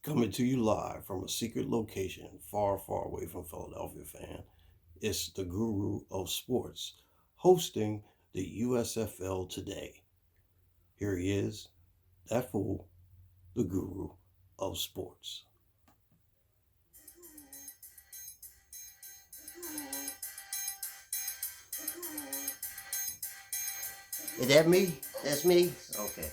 Coming to you live from a secret location far, far away from Philadelphia, fan. It's the guru of sports hosting the USFL today. Here he is, that fool, the guru of sports. Is that me? That's me? Okay.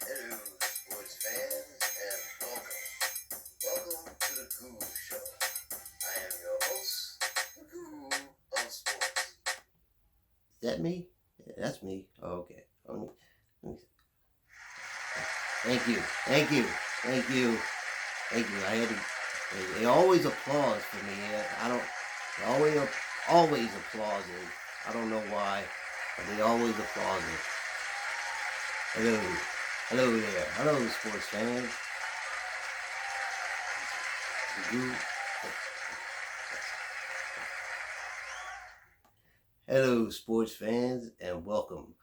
Hello, sports fans, and welcome. Welcome to the Guru Show. I am your host, the Guru of Sports. Is that me? Yeah, that's me. Okay. Thank you. Thank you. Thank you. Thank you. They always applause for me. They always applauding. I don't know why, but they always applauding. Hello. Hello there. Hello, sports fans. Hello, sports fans, and welcome.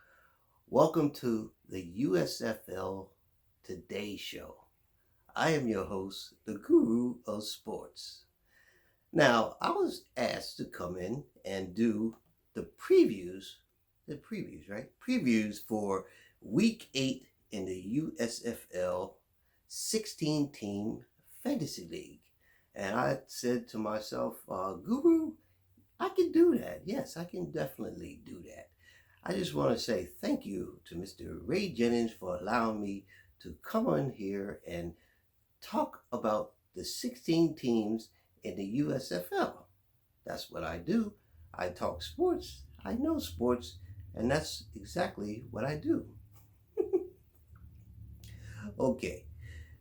Welcome to the USFL Today Show. I am your host, the Guru of Sports. Now, I was asked to come in and do the previews, right? Previews for Week 8 in the USFL 16-team Fantasy League. And I said to myself, Guru, I can do that. Yes, I can definitely do that. I just want to say thank you to Mr. Ray Jennings for allowing me to come on here and talk about the 16 teams in the USFL. That's what I do. I talk sports. I know sports, and that's exactly what I do. Okay,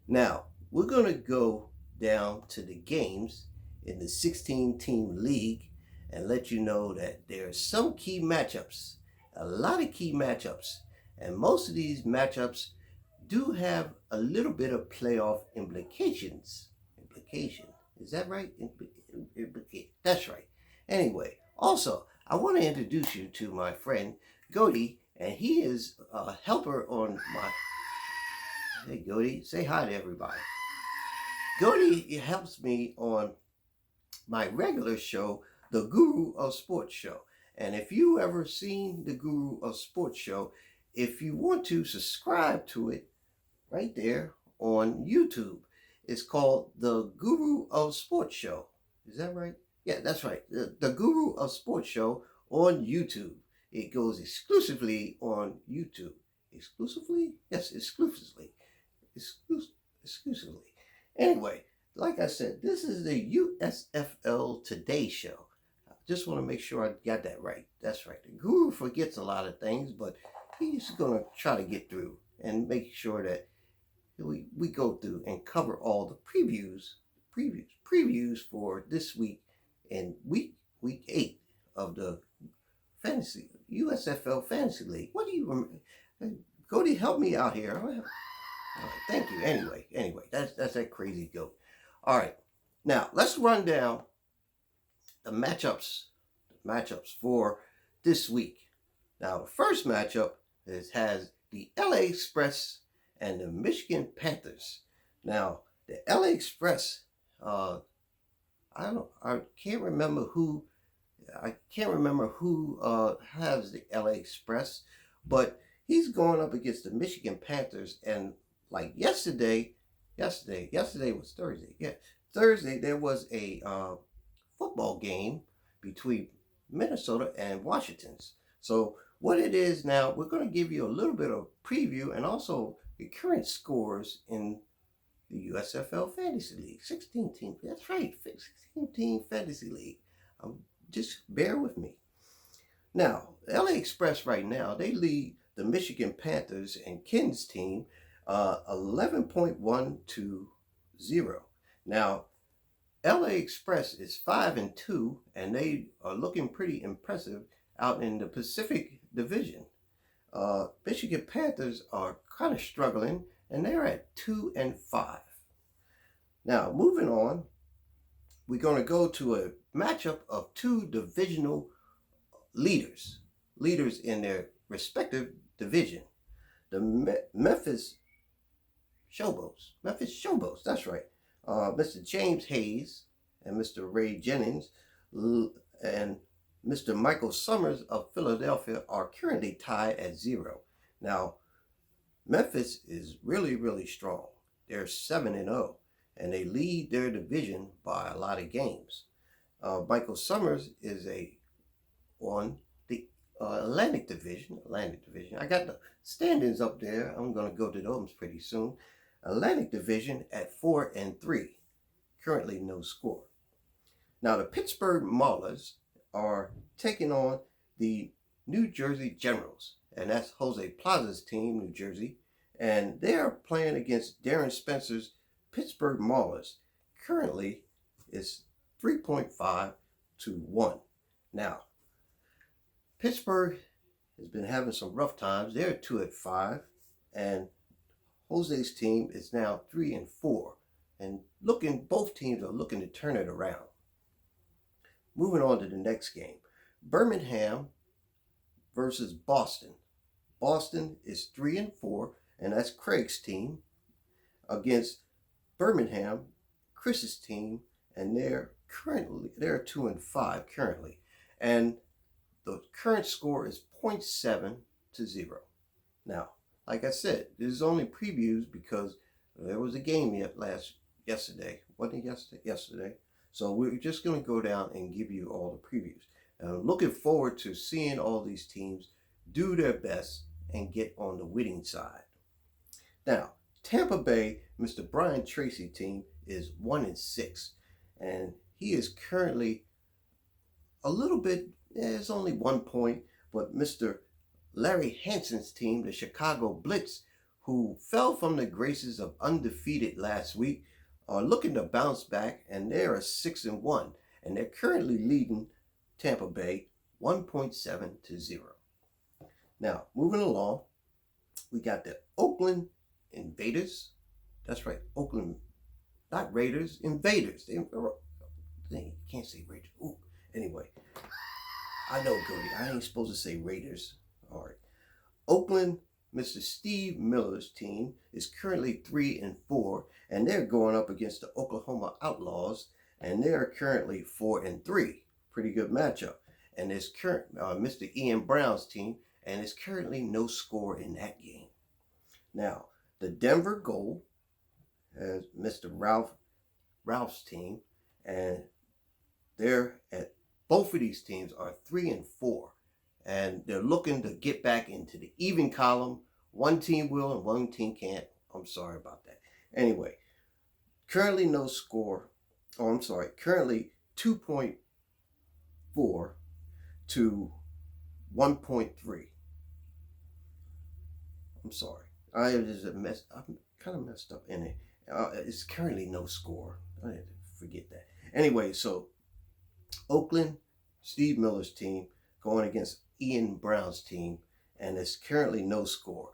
now we're going to go down to the games in the 16-team league and let you know that there are some key matchups, a lot of key matchups, and most of these matchups do have a little bit of playoff implications. Is that right? That's right. Anyway, also, I want to introduce you to my friend Gody, and he is a helper on my... Hey, Gody, say hi to everybody. Gody helps me on my regular show, the Guru of Sports Show. And if you ever seen the Guru of Sports Show, if you want to subscribe to it right there on YouTube, it's called the Guru of Sports Show. Is that right? Yeah, that's right. The Guru of Sports Show on YouTube. It goes exclusively on YouTube. Exclusively? Yes, exclusively. Exclusively. Anyway, like I said, this is the USFL Today Show. I just want to make sure I got that right. That's right. The Guru forgets a lot of things, but he's going to try to get through and make sure that we go through and cover all the previews for this week and week 8 of the fantasy USFL Fantasy League. What do you remember? Cody, help me out here. All right, thank you. Anyway, that's that crazy goat. All right, now let's run down the matchups for this week. Now, the first matchup has the LA Express and the Michigan Panthers. Now, the LA Express, I can't remember who has the LA Express, but he's going up against the Michigan Panthers. And like yesterday was Thursday. Yeah, Thursday there was a football game between Minnesota and Washington's. So what it is now, we're going to give you a little bit of preview and also the current scores in the USFL Fantasy League. 16 team. That's right, 16-team Fantasy League. Just bear with me. Now, LA Express right now, they lead the Michigan Panthers and Ken's team 11.1 to 0. Now, LA Express is 5-2, and they are looking pretty impressive out in the Pacific Division. Michigan Panthers are kind of struggling, and they're at 2-5. Now, moving on, we're going to go to a matchup of two divisional leaders in their respective division. The Memphis Showboats, that's right. Mr. James Hayes and Mr. Ray Jennings and Mr. Michael Summers of Philadelphia are currently tied at 0. Now, Memphis is really, really strong. They're 7-0, and they lead their division by a lot of games. Michael Summers is on the Atlantic Division. I got the standings up there. I'm going to go to those pretty soon. Atlantic Division at 4-3. Currently no score. Now the Pittsburgh Maulers are taking on the New Jersey Generals, and that's Jose Plaza's team, New Jersey, and they are playing against Darren Spencer's Pittsburgh Maulers. Currently, it's 3.5 to 1. Now, Pittsburgh has been having some rough times. They're 2-5, and Jose's team is now 3-4, and both teams are looking to turn it around. Moving on to the next game, Birmingham versus Boston. Boston is 3-4, and that's Craig's team against Birmingham, Chris's team, and they're 2-5 currently, and the current score is 0.7 to 0. Now, like I said, this is only previews because there was a game yesterday. Wasn't it yesterday? So we're just going to go down and give you all the previews. Looking forward to seeing all these teams do their best and get on the winning side. Now, Tampa Bay, Mr. Brian Tracy team is 1-6, and he is currently a little bit, it's only 1 point, but Mr. Larry Hansen's team, the Chicago Blitz, who fell from the graces of undefeated last week, are looking to bounce back, and they're 6-1, and they're currently leading Tampa Bay 1.7 to 0. Now, moving along, we got the Oakland Invaders. That's right, Oakland, not Raiders, Invaders. They can't say Raiders. Ooh, anyway, I know, Cody, I ain't supposed to say Raiders. All right. Oakland, Mr. Steve Miller's team is currently 3-4, and they're going up against the Oklahoma Outlaws, and they're currently 4-3. Pretty good matchup. And there's Mr. Ian Brown's team, and there's currently no score in that game. Now, the Denver Gold has Mr. Ralph's team, and both of these teams are 3-4. And they're looking to get back into the even column. One team will and one team can't. I'm sorry about that. Anyway, currently no score. Currently 2.4 to 1.3. I'm sorry. I'm kind of messed up in it. It's currently no score. I had to forget that. Anyway, so Oakland, Steve Miller's team, going against Ian Brown's team, and it's currently no score.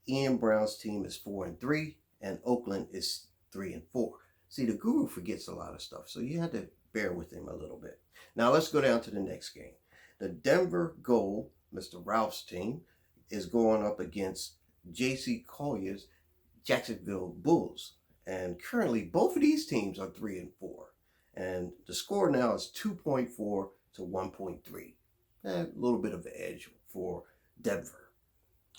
Ian Brown's team is 4-3, and Oakland is 3-4. See, the guru forgets a lot of stuff, so you have to bear with him a little bit. Now let's go down to the next game. The Denver Gold, Mr. Ralph's team, is going up against J.C. Collier's Jacksonville Bulls, and currently both of these teams are 3-4, and the score now is 2.4 to 1.3. A little bit of an edge for Denver.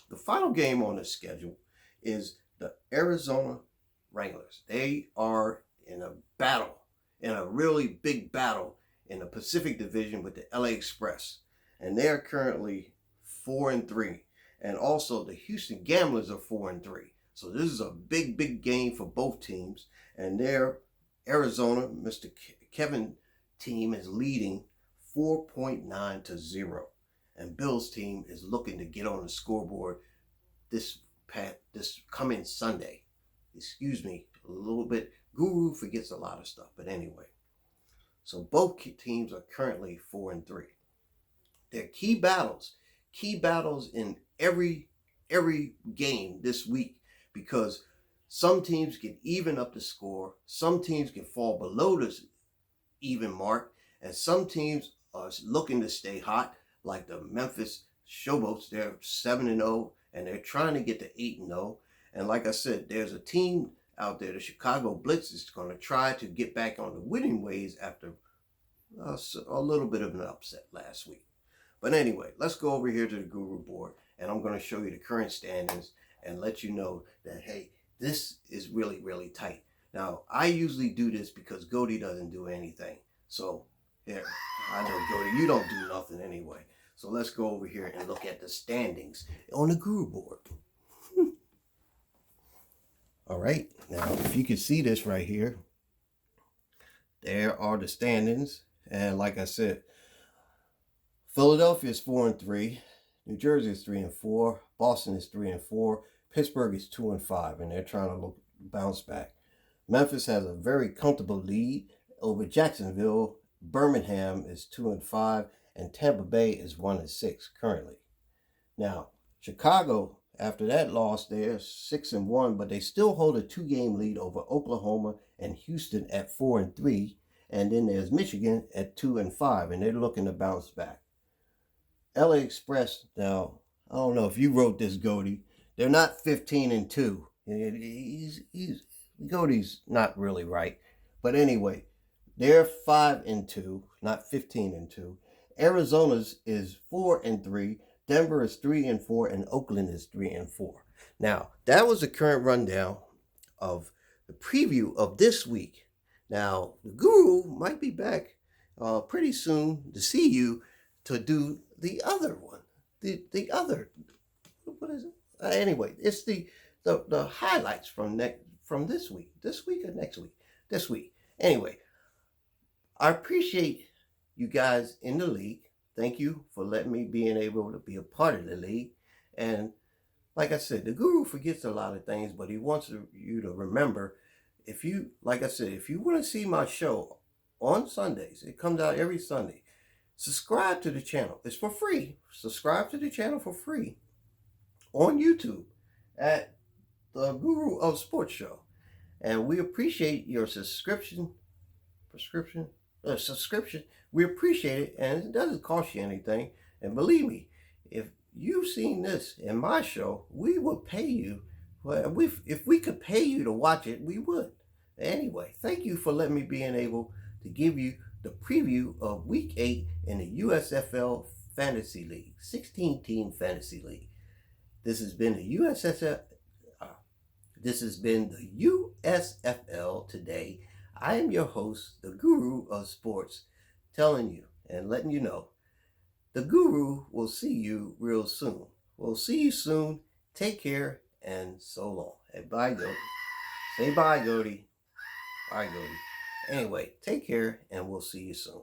The final game on the schedule is the Arizona Wranglers. They are in a really big battle in the Pacific Division with the LA Express, and they are currently 4-3. And also the Houston Gamblers are 4-3. So this is a big game for both teams, and their Arizona, Mr. Kevin team is leading 4.9 to 0, and Bill's team is looking to get on the scoreboard this coming Sunday. Excuse me, a little bit. Guru forgets a lot of stuff, but anyway. So both teams are currently 4-3. They're key battles in every game this week, because some teams can even up the score, some teams can fall below the even mark, and some teams are looking to stay hot, like the Memphis Showboats. They're 7-0, and they're trying to get to 8-0. And like I said, there's a team out there, the Chicago Blitz, is going to try to get back on the winning ways after a little bit of an upset last week. But anyway, let's go over here to the Guru board, and I'm going to show you the current standings and let you know that, hey, this is really, really tight. Now, I usually do this because Goody doesn't do anything. So, here, I know, Goody, you don't do nothing anyway. So let's go over here and look at the standings on the Guru board. All right, now, if you can see this right here, there are the standings. And like I said, Philadelphia is 4-3, New Jersey is 3-4, Boston is 3-4, Pittsburgh is 2-5, and they're trying to bounce back. Memphis has a very comfortable lead over Jacksonville. Birmingham is 2-5, and Tampa Bay is 1-6 currently. Now, Chicago, after that loss, they're 6-1, but they still hold a 2-game lead over Oklahoma and Houston at 4-3. And then there's Michigan at 2-5, and they're looking to bounce back. LA Express, now, I don't know if you wrote this, Goody. They're not 15-2. Gody's not really right. But anyway, they're 5-2, not 15-2. Arizona's is 4-3. Denver is 3-4, and Oakland is 3-4. Now, that was the current rundown of the preview of this week. Now, the Guru might be back pretty soon to see you to do the other one. The other, what is it? Anyway, it's the highlights from this week. This week or next week? This week. Anyway, I appreciate you guys in the league. Thank you for letting me being able to be a part of the league. And like I said, the Guru forgets a lot of things, but he wants you to remember. If you, like I said, if you want to see my show on Sundays, it comes out every Sunday. Subscribe to the channel. It's for free. Subscribe to the channel for free on YouTube at the Guru of Sports Show. And we appreciate your subscription. We appreciate it, and it doesn't cost you anything. And believe me, if you've seen this in my show, we will pay you. Well, if we could pay you to watch it, we would. Anyway, thank you for letting me being able to give you the preview of Week 8 in the USFL Fantasy League, 16-team Fantasy League. This has been the USFL today. I am your host, the Guru of Sports, telling you and letting you know the Guru will see you real soon. We'll see you soon. Take care and so long. And bye, Goody. Say bye, Goody. Bye, Goody. Anyway, take care and we'll see you soon.